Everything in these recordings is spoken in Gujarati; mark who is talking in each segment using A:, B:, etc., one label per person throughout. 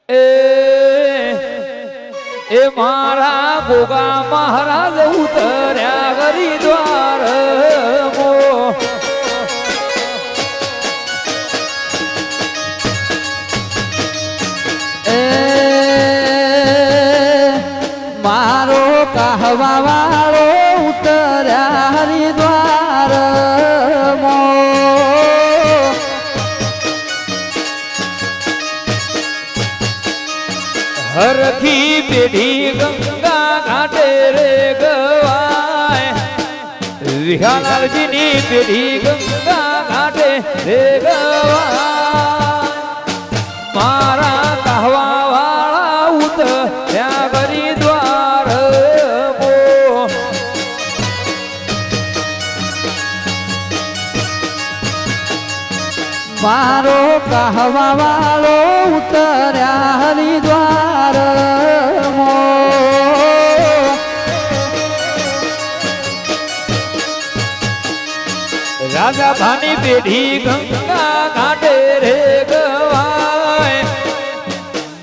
A: એ મારા ગોગા મહારાજ ઉતર્યા હરિદ્વાર મો
B: મારો કહવા વાળો ઉતર્યા હરિદ્વાર મો
A: હરખી પેઢી ગંગા ઘાટે રે ગવાય વિહાલાલજીની પેઢી ગંગા ઘાટે રે ગવાય મારા કહવા વાળા ઉતર્યા હરિદ્વાર મો
B: મારો કહવા વાળો ઉતર્યા હરિદ્વાર મો
A: રાજા ભાની પેઢી ગંગા ઘાટે રે ગવાય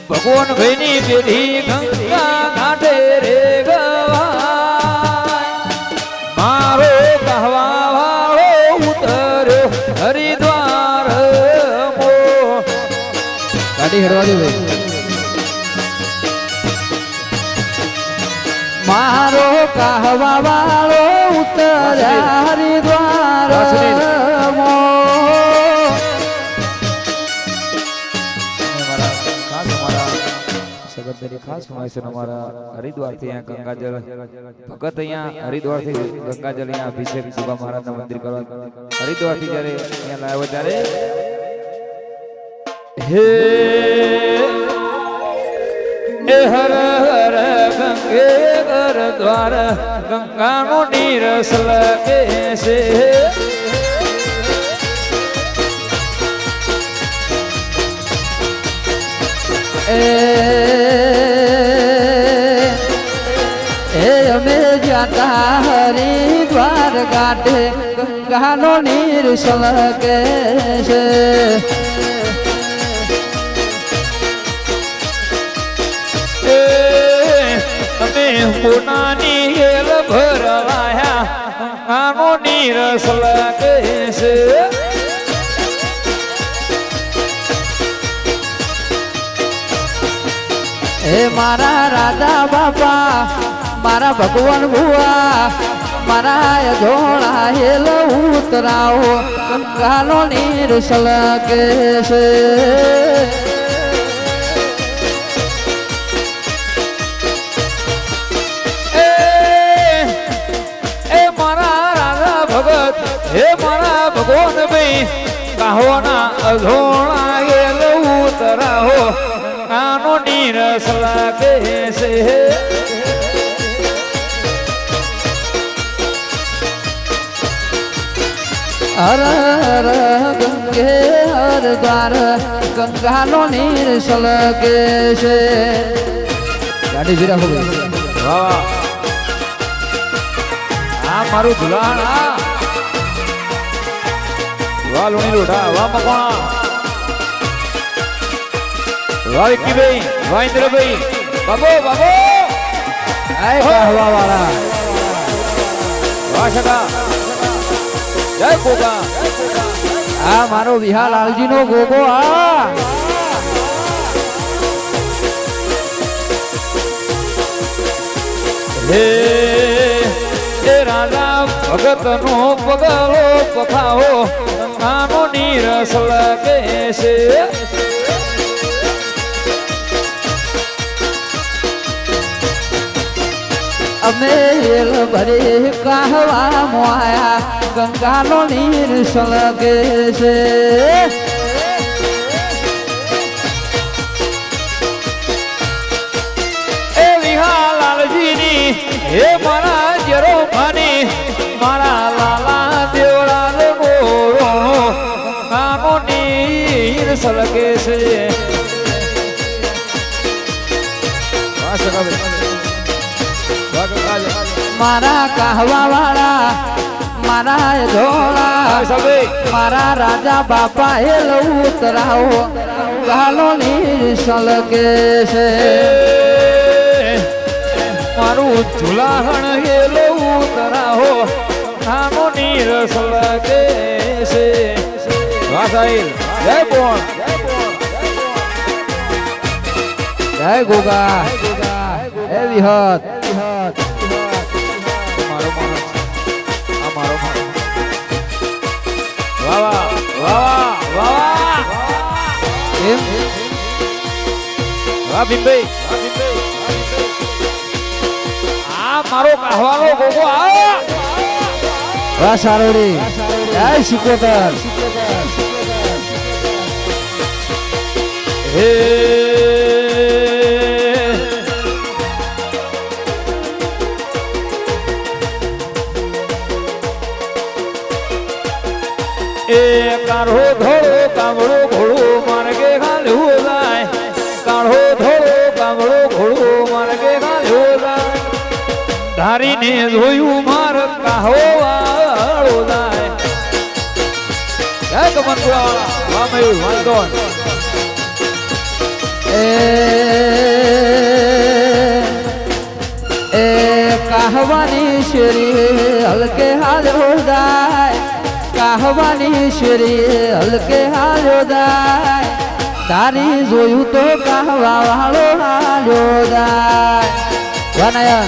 A: ભગવાન ભાઈની પેઢી ગંગા ઘાટે રે ગવાય મારો કહવા વાળો ઉતર્યો હરિદ્વાર મો
B: ગાડી હેડવા દે ભાઈ મારો કહવા વાળો ઉતર્યા હરિદ્વાર મો
A: ખાસ ફરમાઈશ અમારા હરિદ્વાર થી અહીંયા ગંગાજળ ભગત અહીંયા હરિદ્વાર થી ગંગાજળ અહીંયા અભિષેક ગોગા મહારાજ ના મંદિર કરવા હરિદ્વાર થી જયારે અહીંયા લાવ્યો ત્યારે હે એ હર હર ગંગે ઘર દ્વાર ગંગાનો નીરસ લગે છે
B: અમે જાતા હરિદ્વાર ઘાટે ગંગાનો નીર સલકે છે
A: અમે પોતાની હેલ ભરવાયા ગંગાનો નીરસ લગે છે
B: હે મારા રાજા બાપા મારા ભગવાન ભુવા મારા ધોળા હેલ ઉતરાવો ગંગાનો નીર સલકે છે
A: એ મારા રાજા ભગત હે મારા ભગવાન ભાઈ કાહોના અધોળા હેલ ઉતરાવો ગંગાનો નીરસ લાગે છે
B: હર હર ગંગે હર દ્વાર ગંગાનો નીર સલકે છે ગાડી જીરા હો ગઈ
A: વાહ આ મારું ધુલાણ આ વાહ લોણી લોઢા વાહ મકોણા વાહ વિક્કીભાઈ વાહ ઇન્દ્રભાઈ બાબો બાબો
B: આય કહવા વાળા
A: વાહ સગા જય ગોગા
B: આ મારો વિહાલાલજી નો ગોગો આ
A: હે એ રાજા ભગત નો પગલો પખાવો ગંગાનો નીરસ લગે છે
B: અમે હેલ ભરી કહવા મોયા ગંગાનો નીર સલગે છે
A: એ વિહાલાલજીની હે મારા જરો ભાની મારા લાલા દેવળાલ મોરો ગંગાનો નીર સલગે છે
B: મારા કહવા વાળા મારા ધોળા મારા રાજા બાપા હેલ ઉતરાવો ગાલો ની સલકે છે
A: મારું ઝુલાહણ હેલો ઉતરાહો નાનો નીર સલકે છે વાહ સાહિલ જય બોલ
B: જય ગોગા હે વિહત
A: મારો માણસ આ મારો માણસ વાહ વાહ વાહ વાહ
B: એમ
A: વાહ ભીમભાઈ આ મારો કહેવાનો ગોગો આ
B: વાહ સારોડી જય સિકોતર
A: હે એ કાળો ધોળો કામળો ઘોડો માર્ગે ગાલ્યો જાય કાળો ધોળો કામળો ઘોડો માર્ગે ગાલ્યો જાય ધારીને જોયું માર કાહો વાળો જાય જય કમનપુરા વાહ મયુર વાંધોન
B: એ કહવાની શેરી હલકે હાલ્યો જાય કહવાની શેરી હલકે હાલ્યો જાય તારી જોયું તો કહવા વાળો હાલ્યો જાય વનયન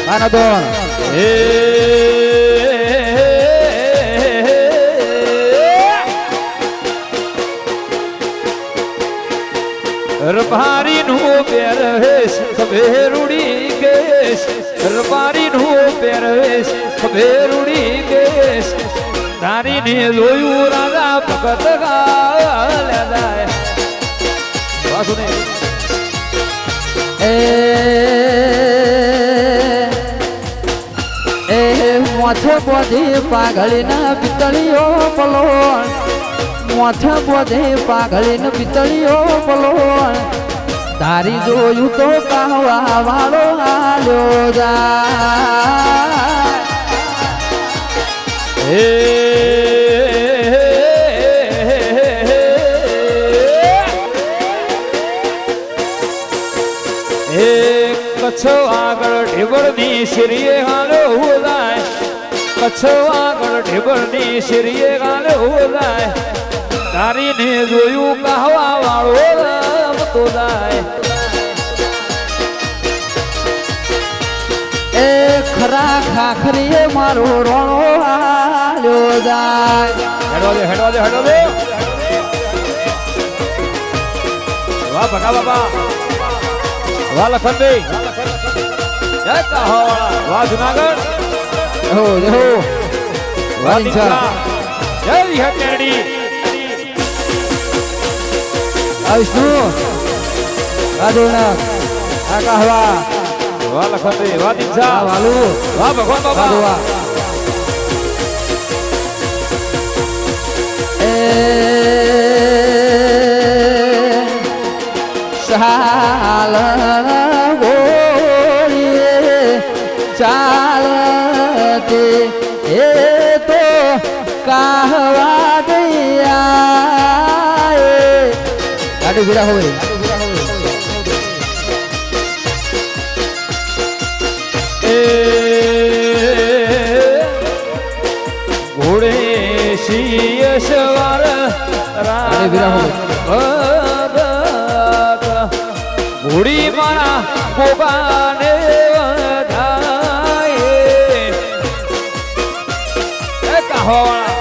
B: વનદોન
A: એ રબારી નું પહેરવેશ ખબેરુડી કેશ રબારી નું પહેરવેશ ખબેરુડી કેશ ધારીને જોયું રાજા ભગત ગાલ્યા જાય વાસુને
B: એ મોથે બોધી પાઘડીના પિતળીઓ પલોણ મોથે બોધે પાઘડીને પિતળીઓ પલોણ તારી જોયું તો કહવા વાળો હાલ્યો જાય
A: હે કચ્છ આગળ ઢેબરની શિરીએ હાલ્યો જાય કચ્છ આગળ ઢેબરની શિરીએ હાલ્યો જાય તારીને જોયું કહવા વાળો રમતો જાય
B: એ ખરા ખાખરીએ મારો રોણો હાલ્યો જાય
A: હેડો દે હેડો દે હેડો દે વાહ ભગા બાબા વાહ લખનભાઈ જય કાહોવાળા વાહ જુનાગઢ
B: હો હો
A: વાહ દીક્ષા જય વિહકેડી
B: આ વિષ્ણુ આ દેવનાથ આ કહવા
A: વાહ લખનભાઈ વાહ દીક્ષા
B: આ વાલુ
A: વાહ ભગવાન
B: આ
A: બાબા
B: દોવા એ સાલ ગોળીએ ચાલતે એ તો કહવા દયા ગાડી ભીડા હોય
A: ઘોડે શિય સવાર
B: ગાડી ભીડા હોય
A: ઘોડી મારા ગોગાને વધાય એ કહોવાળા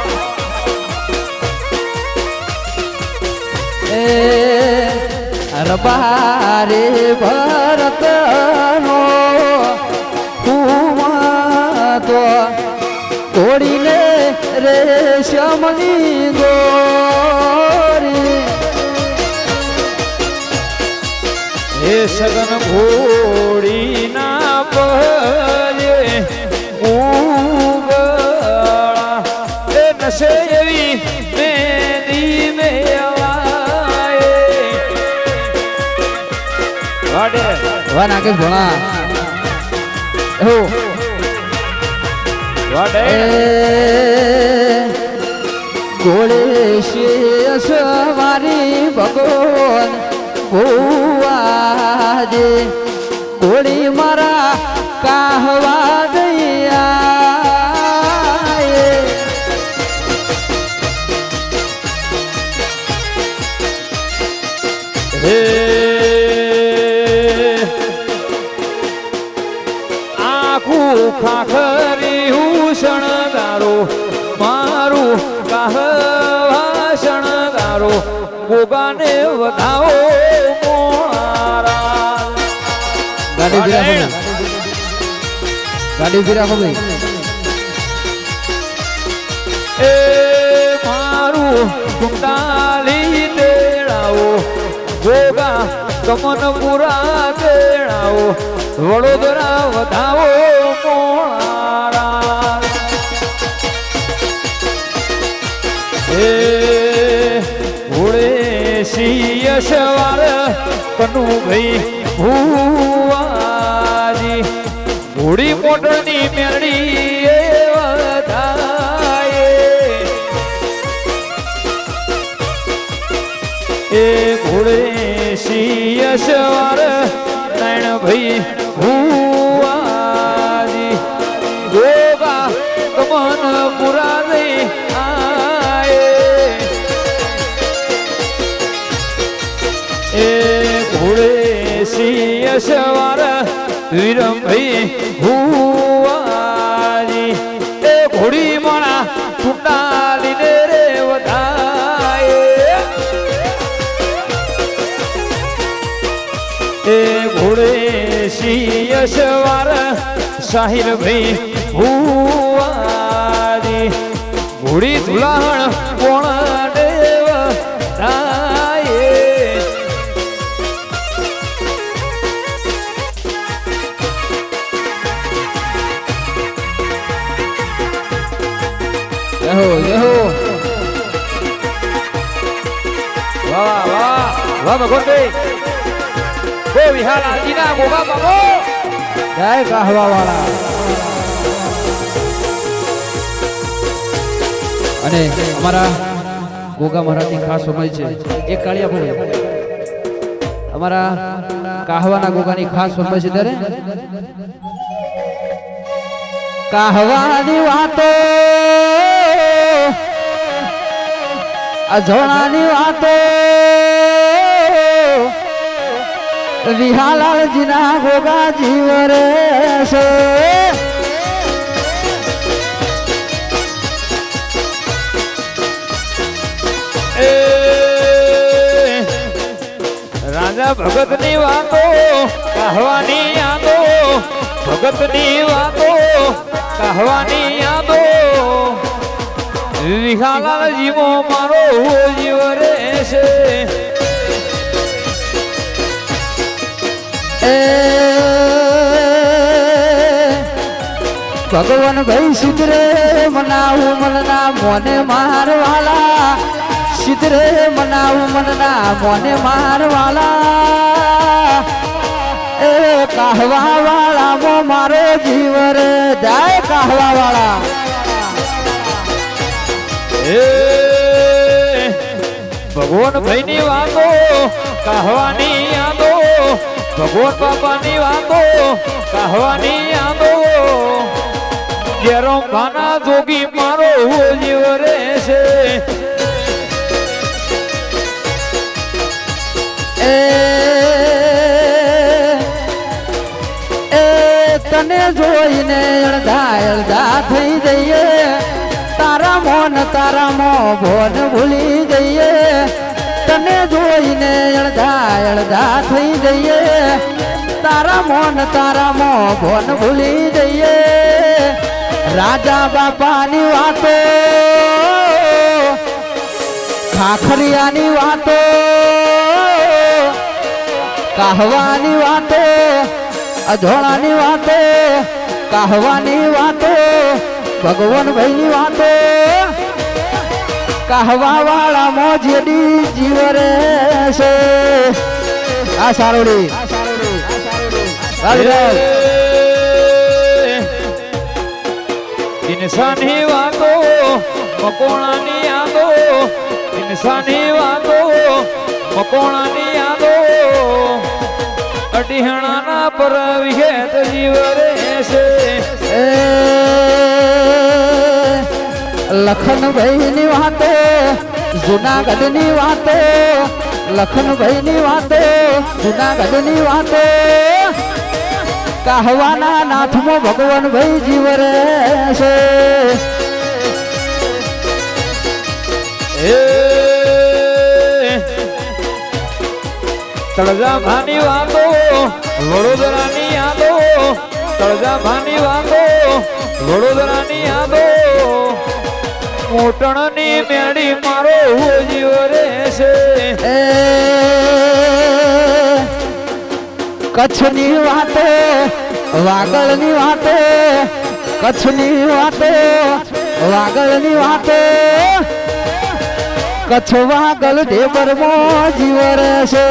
B: એ રબારે ભરતનો તો તોડીને રેશમની દોરી
A: હે સગન ઘોડી ના પજે ઉગળા એ નશે એવી મેદી મેવાય વાડે
B: વા નાગેશ ભોણા વાડે ઘોડે શેષ મારી ભગવાન ભુવાજે ઘોડી મારા કાહવા દયા
A: હે આખું ખાખરી હું શણગારો મારું કાહવા શણગારો ગોગાને વધાવો મોણારા
B: ગાડી ભી રાખો ગાડી ભી રાખો ભાઈ
A: એ મારું કુંડાલી દેડાવો ગોગા કમનપુરા દેડાવો વડોદરા વધાવો મોણારા એ ઘોડે શિયસવાર કનુભાઈ ભુવાજી ઘોડી મોટરની મેરડી એ વધાય એ ઘોડે શિયસવાર નારાયણભાઈ ભુવાજી ગોગા કમન પુરા દઈ એ ઘોડે શિયસવાર વીરમભાઈ ભુવાજી એ ઘોડી માણા ટુંડાલીને રે વધાય એ ઘોડે શિયસવાર સાહિરભાઈ ભુવાજી ઘોડી ધુલાહણ કોણ દેવ થાય
B: જય હો
A: વાહ વાહ વાહ ભગવંતભાઈ ઓ વિહાર આજીના ગોગા બાબો
B: જય કાહવા વાળા અને અમારા ગોગા મહારાજની ખાસ સમય છે એક કાળિયા ભાઈ અમારા કાહવાના ગોગાની ખાસ સમય છે ત્યારે કાહવાની વાતો અજોણાની વાતો વિહાલાલજીના ગોગા જીવ રે છે
A: એ રાજા ભગતની વાતો કહવાની યાદો ભગતની વાતો કહવાની યાદો વિહાલાલ જીવો મારો જીવ રે છે
B: એ ભગવાન ભાઈ સિદ્ધરે મનાવું મનના મોને મારવાલા સિદ્ધરે મનાવું મનના મોને મારવાલા એ કાહવા વાળા મારો જીવ રે જાય કાહવા વાળા
A: એ ભગવાન ભાઈ ની વાતો કહવાની યાદો ભગવાન બાપાની વાતો કહવાની યાદો ઘેરો ખાના જોગી મારો જીવ રે છે
B: એ તને જોઈને અડધા અડધા થઈ જઈએ તારા મોન ભોન ભૂલી જઈએ તને જોઈને અડધા અડધા થઈ જઈએ તારા મોન ભોન ભૂલી જઈએ રાજા બાપાની વાતો ખાખરિયાની વાતો કાહવાની વાતો અધોળાની વાતો કાહવાની વાતો ભગવાન ભાઈની વાતો કાહવા વાળા મોજડી જીવ રે છે આ સારોડી
A: ઇન્સાની વાતો મકોણાની યાદો નિશાની વાતો મકોણાની યાદો અઢિયાણાના પર વિહેત જીવ રહેશે
B: લખનભાઈ ની વાતો જુનાગઢ ની વાતો લખનભાઈ ની વાતો જુનાગઢ ની વાતો કહવાના નાથમાં ભગવાન ભાઈ જીવ રહેશે
A: તળજાભાની વાતો વડોદરાની યાદો તળજાભાની વાતો વડોદરાની યાદો મોટણની મેળી મારો જીવ રહેશે
B: કચ્છની વાતો વાગળની વાતો કચ્છની વાતો વાગળની વાતો કચ્છ વાગલ ઢેબરમાં જીવ રહેશે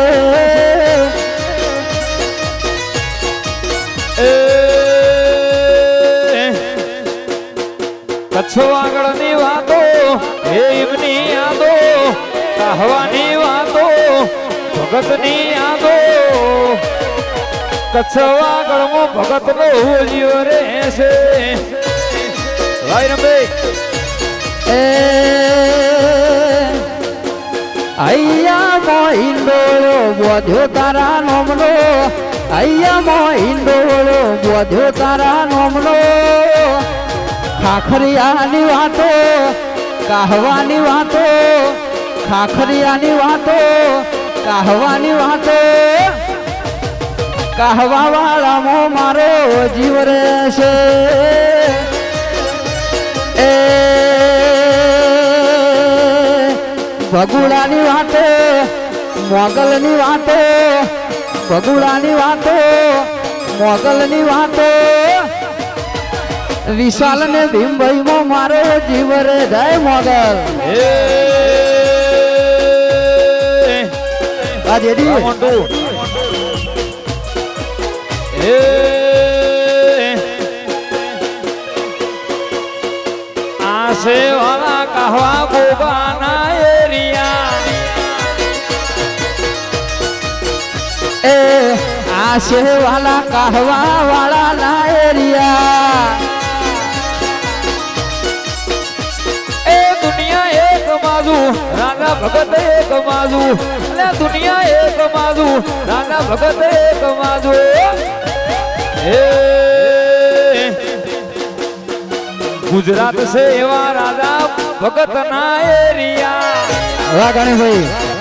A: કચ્છ વાગળની વાતો એમની યાદો કહવાની વાતો ભગતની યાદો કચ્છ વાગળમાં ભગતનો જીવ રહેશે
B: અહીંયા મોહિંડોળો બોધ્યો તારા નોમનો અહીંયા મોહિંડોળો બોધ્યો તારા નોમનો ખાખરિયાની વાતો કહવાની વાતો ખાખરિયાની વાતો કહવાની વાતો કહવા વાળામાં મારો જીવ રહેશે ભગુડાની વાતો મોગલની વાતો ભગુડાની વાતો મોગલની વાતો વિશાલ ને ભીમભાઈ માં મારો જીવ રે જય મોગલ
A: આશે વાળા કહવા ગોબાના એરિયા
B: આશે વાલા કહવા વાળા ના એરિયા
A: દુનિયા એક બાજુ રાજા ભગત એક બાજુ અને દુનિયા એક બાજુ રાજા ભગત એક બાજુ ગુજરાત છે એવા રાજા ભગત ના એરિયા
B: વાહ ગણેશભાઈ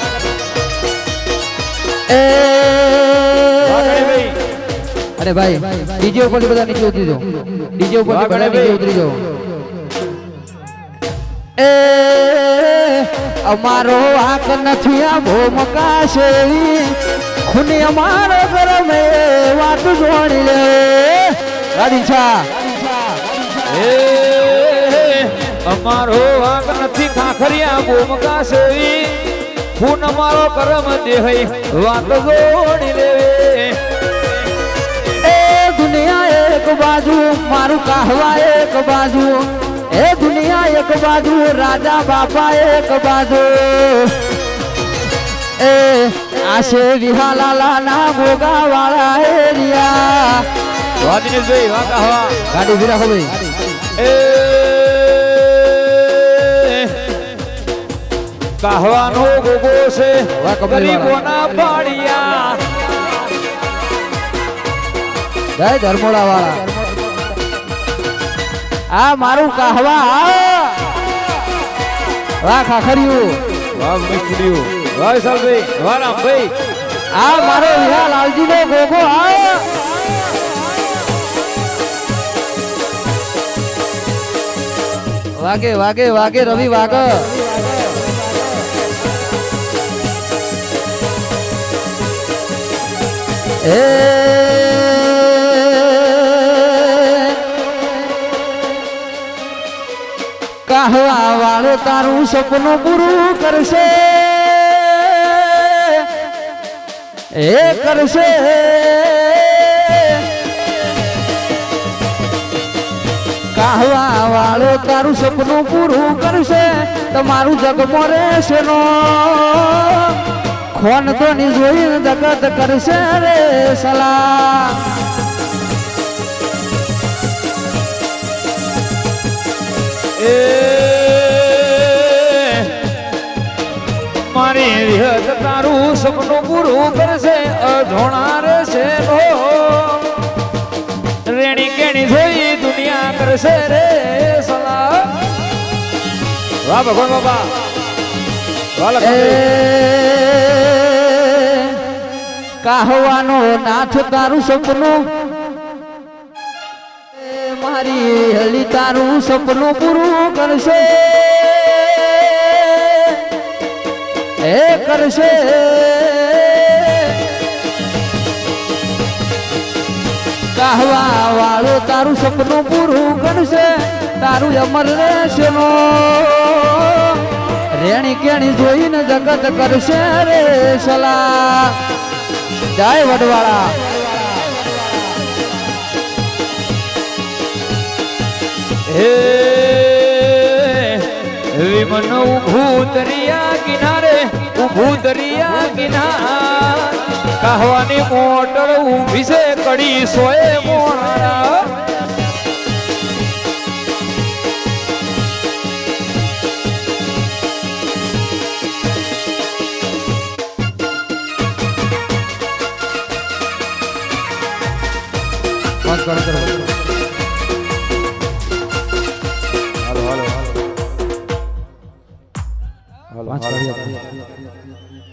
B: અરે ભાઈ ડીજે ઉપર બધા નીચે ઉતરી જાઓ ડીજે ઉપર બધા નીચે ઉતરી જાઓ અમારો આંખ નથી આ ભૂમકા શેરી ખૂને અમારો ગરમે વાત જોડી લે રાધીછા
A: અમારો વાંક નથી ખાખરિયા ભૂમકા સેવી ખૂન અમારો કરમ દેહઈ વાત જોડી લેવે
B: દુનિયા એક બાજુ મારું કહવા એક બાજુ એ દુનિયા એક બાજુ રાજા બાપા એક બાજુ આશે વિહાલાલા ના ગોગા વાળા એરિયા
A: વાદીનેશભાઈ વાહ કહવા
B: ગાડી ઉભી રાખો ભાઈ
A: કહવાનો ગોગો છે ગરીબોના પાડિયા
B: જય ધર્મોડા વાળા આ મારું કહવા વાહ ખાખરિયું
A: વાહ મિસ્ત્રીઓ વાહ સાલભાઈ વાહ રામભાઈ
B: આ મારો વિહા લાલજી નો ગોગો આ વાગે વાગે વાગે રવિ વાગ કહવા વાળો તારું સપનું પૂરું કરશે એ કરશે કાહવા વાળો તારું સપનું પૂરું કરશે તમારું જગમાં રહેશે નો ખોન તો ની જોઈને જગત કરશે રે સલા
A: મારી વિહત તારું સપનું પૂરું કરશે અધોણા રહેશે રેણી કેણી જોઈ દુનિયા કરશે રે સલા વાહ ભગવાન બાબા
B: કાહવાનો નાથ તારું સપનું મારી હલી તારું સપનું પૂરું કરશે એ કરશે કાહવા વાળો તારું સપનું પૂરું કરશે તારું અમર રહેશે નો રેણી કેણી જોઈને જગત કરશે રે સલા જય વડવાળા
A: હે વિમન ઉભું દરિયા કિનારે ઉભું દરિયા કિનારે કહવાની મોટર ઊભી છે કડી સોએ મોણા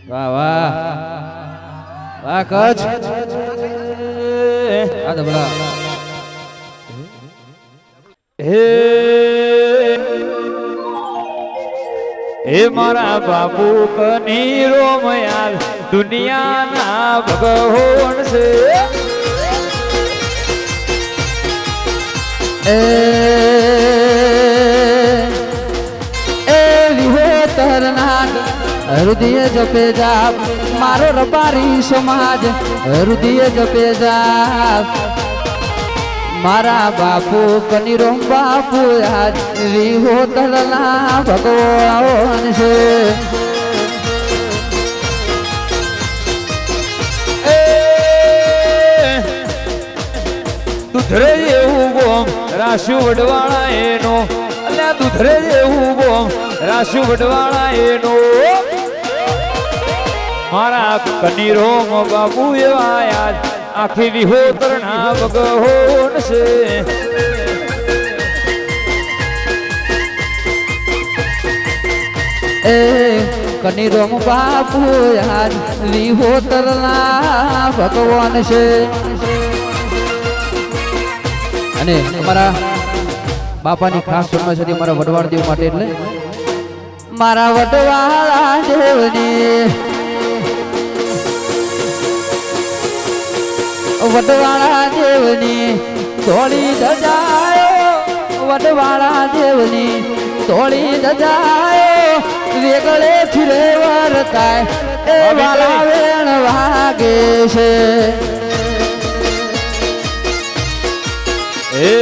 B: વાહ વાહ વાહ કચ્છ આ દબડા
A: હે મારા બાપુ કનીરો મયાલ દુનિયાના ભગવાન છે
B: હૃદય જપે જાપ મારો રબારી સમાજ હૃદય જપે જાપ મારા બાપુ કનીરો બાપુ આજ વિહો તલના ભગવાન છે
A: દુધરે એવું બોમ રાશુ વડવાળા એનો અલ્યા દુધરે એવું બોમ રાશુ વડવાળા એનો મારા કનીરો બાપુ એવા યાદ આખી વિહોતરના ભગવાન છે
B: એ કનીરો બાપુ યાદ વિહોતરના ભગવાન છે અને અમારા બાપાની ખાસ ફરમાઈશ હતી મારા વડવાળ દેવ માટે એટલે મારા વડવાળા દેવની વડવાળા દેવની તોળી દજાયો વડવાળા દેવની તોળી દજાયો વેગળે ફિરે વરતાય એ વાલા વેણ વાગે છે
A: એ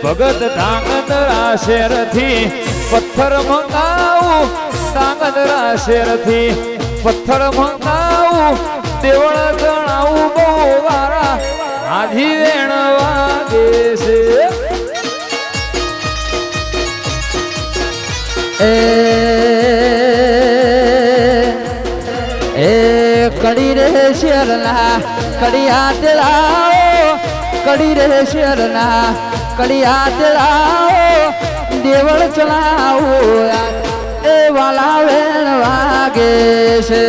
A: ભગત ધાંગધ્રા શેરથી પથ્થર મંગાવું ધાંગધ્રા શેરથી પથ્થર મંગાવું દેવળ ગણાવું બહુ વારા આધી વેણ વાગે છે
B: એ કડી રે શેરના કડિયા તેલાઓ કડી રે શેરના કડિયા તેલાઓ દેવળ ચલાવો એ વાલા વેણ વાગે છે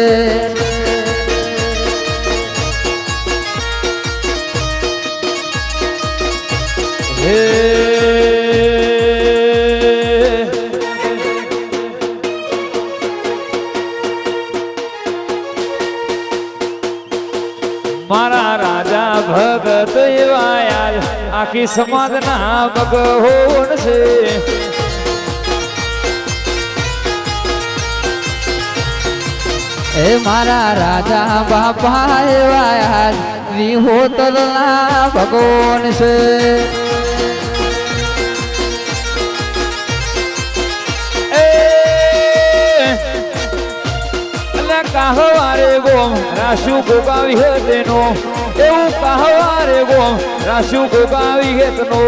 A: મારા રાજા ભગત એવા યાર આખી સમાજના ભગવાન છે
B: એ મારા રાજા બાપા એવા યાર વિહોતરના ભગવાન છે
A: કાહવારે ગોમ રાશુ ગોગાવી હે તેનો એવું કાહવારે ગોમ રાશુ ગોગાવી હે તનો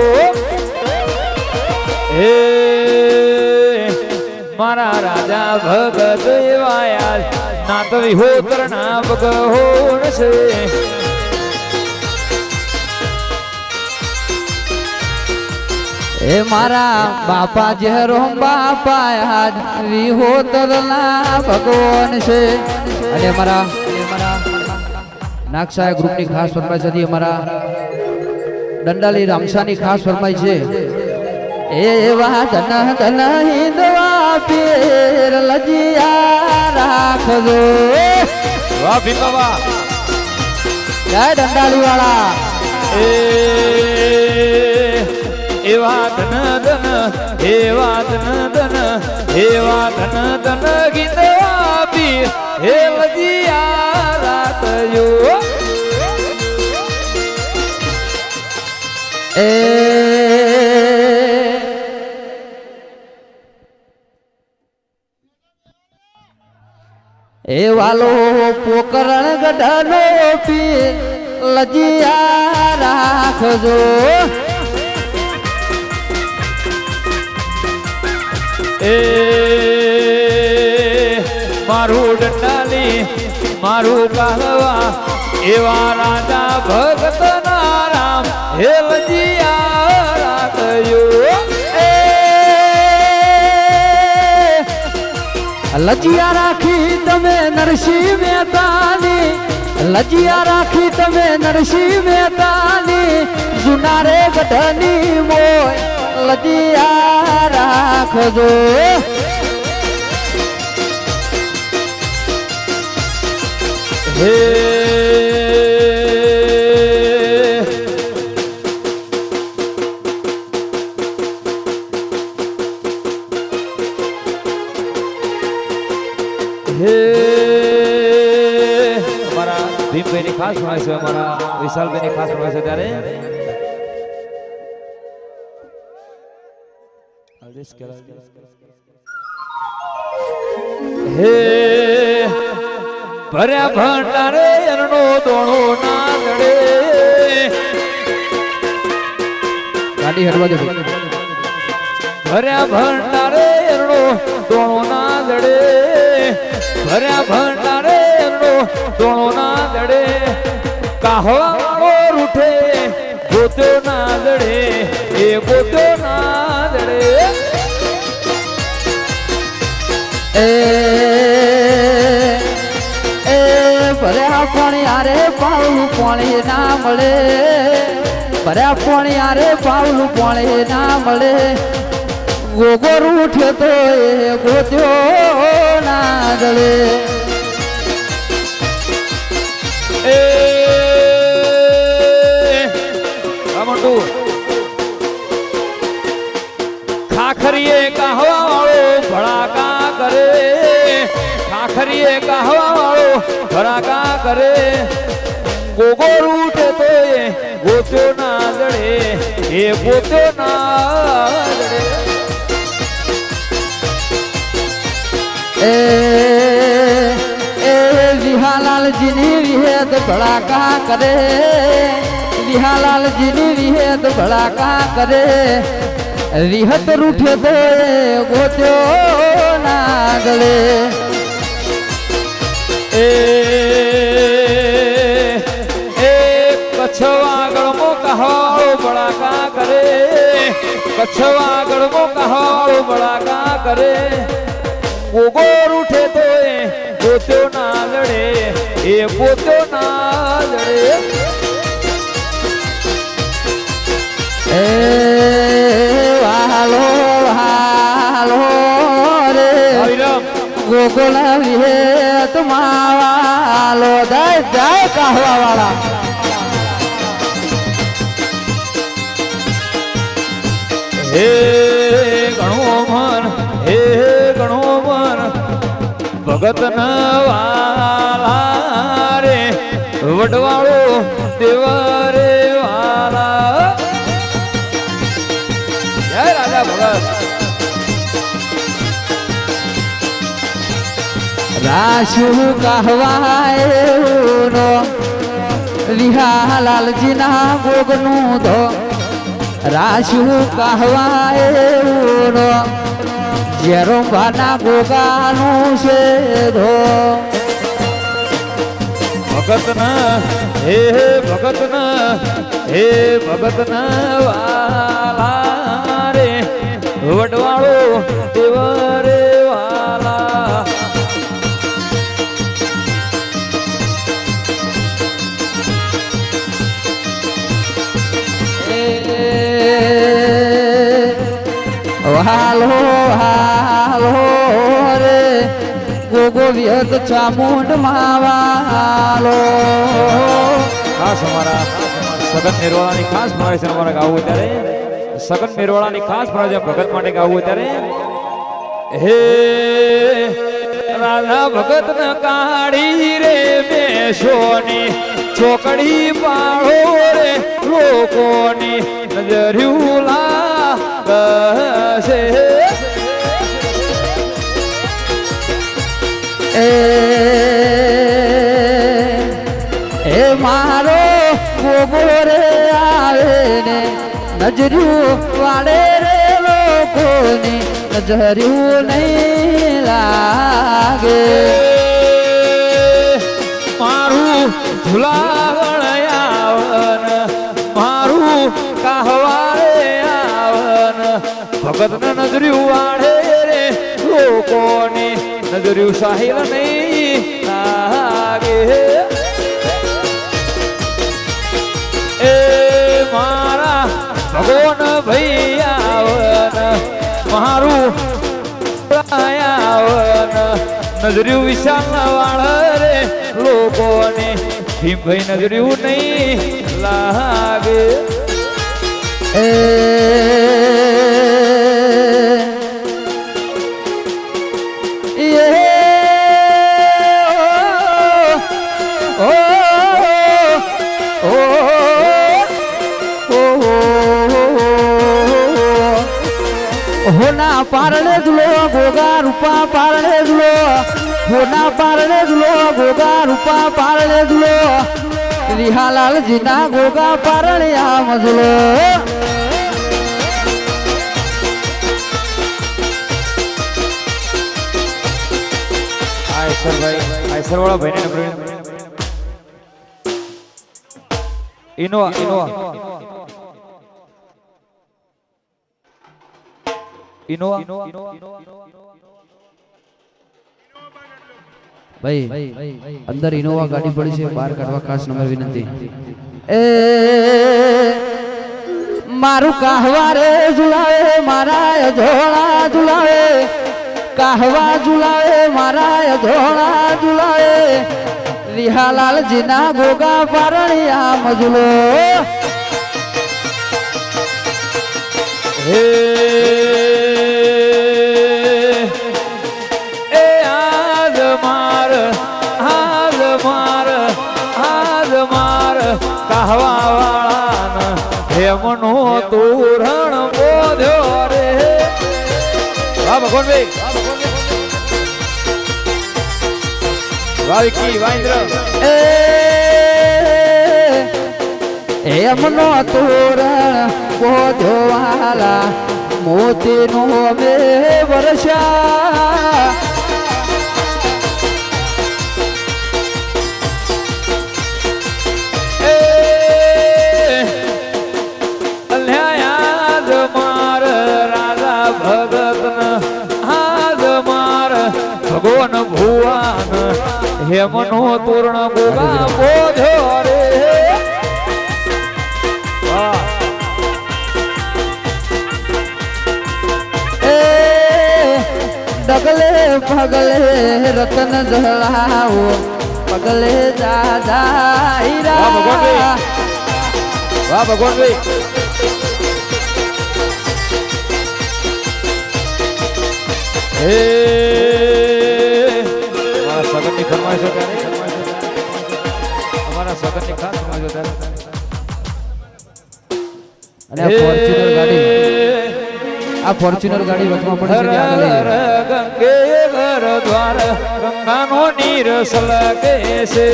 A: હે મારા રાજા ભગત એવા યાર નાત વિહોત્ર ના ભગહોણ છે
B: એ મારા બાપા જેરો બાપા આજ વિહોતર ના ભગવાન છે અને મારા નાગસાય ગ્રુપની ખાસ ફરમાઈશ હતી અમારા દંડાલી રામસાની ખાસ ફરમાઈશ છે એવા ધન ધન હિંદવા પીર લજિયા રાખજો
A: વાહ ભીમા વાહ
B: જય દંડાલી વાળા
A: એવા ધન ધન એવા ધન ધન એવા ધન ધન ગીતવા પીર હે લજિયા રાખજો
B: એ વાલો પોકરણ ગઢનો પીર લજિયા રાખજો
A: એ મારું દંડાલી મારું કાહવા એવા રાજા ભગત ના રામ હે લજિયા રાખજો
B: લજિયા રાખી તમે નરસિંહ મહેતાની લજિયા રાખી તમે નરસિંહ મહેતાની જુનારે ગઢની મોય લજિયા રાખજો
A: હે અમારા ભીમભાઈની ખાસ ફરમાઈશ છે અમારા વિશાલભાઈની ખાસ ફરમાઈશ છે ત્યારે હે ભર્યા ભંડારે એનો દોણો ના લડે
B: ગાડી હરવા દે
A: ભર્યા ભંડારે એનો દોણો ના લડે ભર્યા ભંડારે એનો દોણો ના લડે કાહવા વાળો રૂઠે ગોત્યો ના લડે એ ગોત્યો ના લડે
B: ભર્યા પાણી આરે પાવલું પાણી ના મળે ભર્યા પાણી આરે પાવલું પાણી ના મળે ગોગોર ઉઠ્યો તો એ ગોત્યો ના દળે
A: એ રામંડુ ખાખરીએ કાહવા વાળો ભડાકા કરે ખાખરીએ કાહવા વાળો ભડાકા કરે ગોગોર ઉઠે તો એ ગોત્યો ના લડે એ ગોત્યો ના લડે
B: એ વિહાલાલજીની વિહેદ ભડાકા કરે વિહાલાલજીની વિહેદ ભડાકા કરે વિહત રૂઠે તો એ ગોત્યો ના ગળે
A: એ કચ્છવાગળમો કહાળો બળાકા કરે કચ્છવાગળમો કહાળો બળાકા કરે ગોગોર ઉઠે તો એ ગોત્યો ના લડે એ ગોત્યો ના લડે
B: એ વાલો વાલો રે ગોગોલા વિહે તુમાવાલો જય જય કહવા વાળા
A: હે ગણો મન હે ગણો મન ભગત વાલા રે વડવાળો દેવરે વાલા જય રાજા ભગત
B: રાશુ કહવાય રિહા લાલજીના ગોગનું ધો રાશુ કહવાય જેરો ભાના ગોગાનું છે ધો
A: હે ભગત વાલા રે વડવાળો દેવ રે વાલા
B: હાલો હાલો રે ગોગો વ્યત ચામુંડ માવાલો
A: ખાસ અમારા સગન નિર્વાળાની ખાસ ફરમાઈશ છે અમારે ગાવું ત્યારે સગન નિર્વાળાની ખાસ ફરમાઈશ ભગત માટે ગાવું ત્યારે હે રાધા ભગત ન કાઢી રે બેસોની ચોકડી પાડો રે લોકોની નજર્યું લાગશે
B: એ મારો ગોગો રે આવે ને નજર્યું વાળે રે લોકોની નજર્યું નહીં લાગે
A: મારું ઝુલાવણ આવન મારું કહવાળે આવન ભગત નજર્યું વાળે રે લોકોની નજર્યું સાહિલ નહીં લાગે એ મારા ભગવાન ભાઈ આવન મારું આવન નજર્યું વિશાલ વાળ રે લોકોને ભીમભાઈ નજર્યું નહીં લાગે
B: હોના પારણે દુલો ગોગા રૂપા પારણે દુલો હોના પારણે દુલો ગોગા રૂપા પારણે દુલો રિહાલાલ જીના ગોગા પારણે આમ દુલો
A: આયસર વાળા ભાઈને નંબર ઇનોવા
B: ભાઈ અંદર ઇનોવા ગાડી પડી છે બહાર કાઢવા ખાસ નંબર વિનંતી એ મારું કહવા રે ઝુલાવે મારા ધોળા ઝુલાવે કહવા ઝુલાવે મારા ધોળા ઝુલાવે રિહાલાલ જીના ગોગા પારણિયા મજુલો
A: હે આજ માર કહવા વાળા હેમનો તોરણ બોધ્યો રે વાહ ભગવાન ભાઈ વાવિકી વાઇન્દ્ર
B: હેમનો તોરણ બોધ્યો વાલા મોતીનો મે વર્ષા
A: ભગવાન ભુવાન હેમનો તોરણ ગોગા બોધ્યો રે
B: ડગલે પગલે રતન જળાવો પગલે દાદા હીરા
A: વાહ ભગવાન ભાઈ હે સગનની ફરમાઈશ ત્યારે અમારા સગનની ખાસ ફરમાઈશ ત્યારે
B: અને આ ફોર્ચ્યુનર ગાડી વચમાં પડી છે
A: ગંગે ઘર દ્વાર ગંગાનો નીર સલકે છે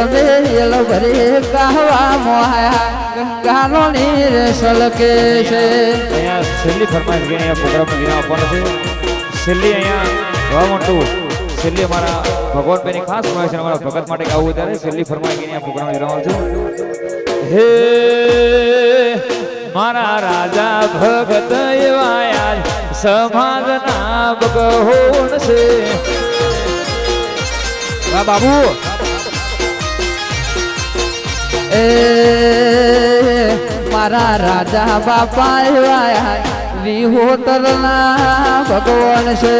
B: અમે એલો ભરે કહવા મોયા ગંગાનો નીર સલકે છે
A: અહીંયા છેલ્લી ફરમાઈશ ગઈ અહીંયા પ્રોગ્રામનું વિરામ આપવાનો છે છેલ્લી અહીંયા છેલ્લી અમારા ભગવાન ભાઈની ખાસ ફરમાઈશ છે અમારા ભગત માટે ગાવું ત્યારે છેલ્લી ફરમાઈશ ગઈ અહીંયા પ્રોગ્રામ વિરામ છે હે મારા રાજા ભગત એવા સમાજના ભગવાન છે
B: બાબુ મારા રાજા બાપા એવા વિહોતરના ભગવાન છે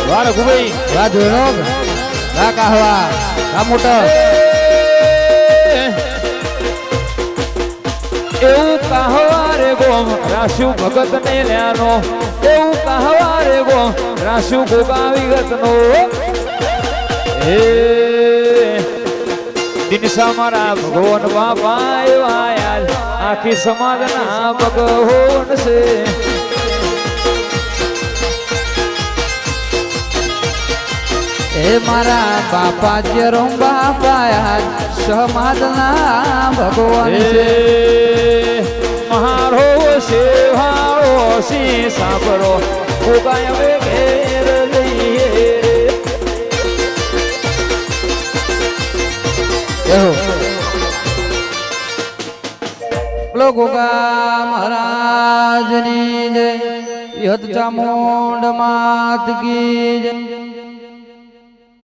A: વાહ રઘુભાઈ
B: વાહ જોડો વાહ કહવા વાહ મોટો
A: એવું કહવા રે ગોમ રાશુ ભગત ને લ્યાનો એવું કહવા રે ગોમ રાશુ ગોગા વિગત નો હે દિનસા મારા ભગવાન બાપા એવા આખી સમાજના ભગવાન છે
B: એ મારા બાપા જેરોમ બાપા સમાજના ભગવાન છે
A: મારો સેવાળો સી સાંભળો ગોગાય હવે ઘેર લઈએ
B: બોલો ગોગા મહારાજની જય યદ ચામુંડ માત કી જય